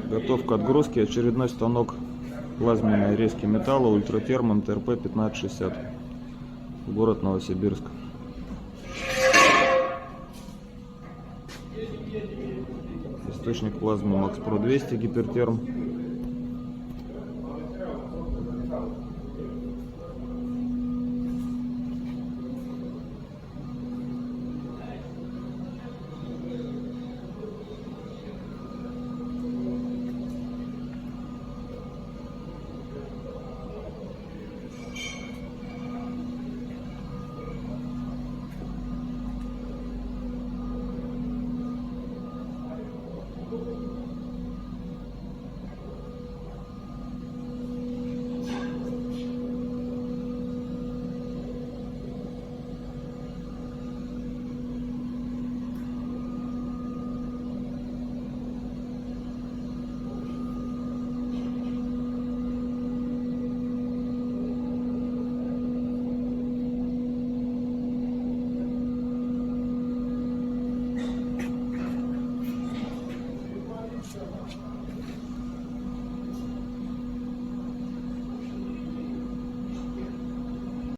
Готов к отгрузке очередной станок плазменной резки металла Ультратерм МТРП 1560. Город Новосибирск. Источник плазмы Макс Про 200 гипертерм.